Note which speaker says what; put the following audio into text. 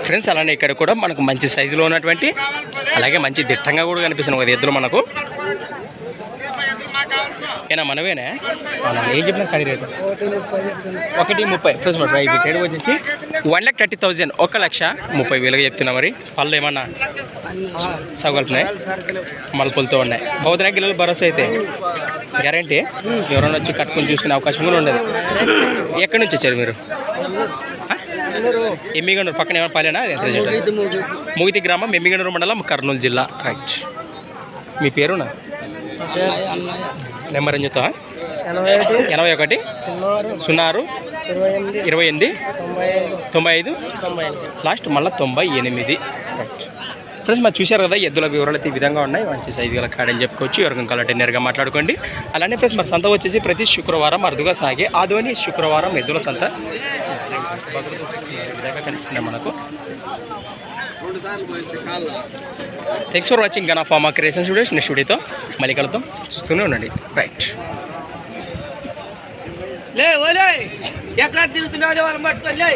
Speaker 1: Friends అలానే ఇక్కడ కూడా మనకు మంచి సైజులో ఉన్నటువంటి అలాగే మంచి దిట్టంగా కూడా కనిపిస్తున్నాం కదా ఎద్దులు మనకు. ఏనా మనవేనా ఏం చెప్పినా ఖరీ రేటు 1,30,000 ఫ్రెండ్స్ మరి రైట్ రేటు వచ్చేసి 1,30,000 1,30,000 చెప్తున్నా. మరి పళ్ళు ఏమన్నా సగలుపున్నాయి మలుపులతో ఉన్నాయి. బౌద్ధ గిల్లలు భరోసా అయితే గ్యారంటీ ఎవరైనా వచ్చి కట్టుకొని చూసుకునే అవకాశం కూడా ఉండదు. ఎక్కడి నుంచి వచ్చారు మీరు? ఎమ్మిగనూరు పక్కన ఏమైనా పాలేనా? ముగితి గ్రామం ఎమ్మిగనూరు మండలం కర్నూలు జిల్లా. రైట్. మీ పేరునా? నెంబర్ ఏం చెప్తావా? 81 06 28 95 లాస్ట్ మళ్ళీ 98. రైట్ ఫ్రెండ్స్ మరి చూశారు కదా ఎద్దుల వివరాలు అయితే ఈ విధంగా ఉన్నాయి. మంచి సైజు గల కాడని చెప్పుకోవచ్చు. ఎవరికైనా కావాలంటే నేరుగా మాట్లాడుకోండి. అలానే ఫ్రెండ్స్ మరి సంత వచ్చేసి ప్రతి శుక్రవారం అరుదుగా సాగే ఆదోని శుక్రవారం ఎద్దుల సంత విధంగా కనిపిస్తున్నాయి మనకు. Thanks for watching Gana pharma creations videos. Next వీడియోతో మళ్ళీ కలుద్దాం. చూస్తూనే ఉండండి. రైట్.
Speaker 2: లే ఓలే ఎక్కడ తిరుగుతున్నాడు వాళ్ళు పట్టుకోలే.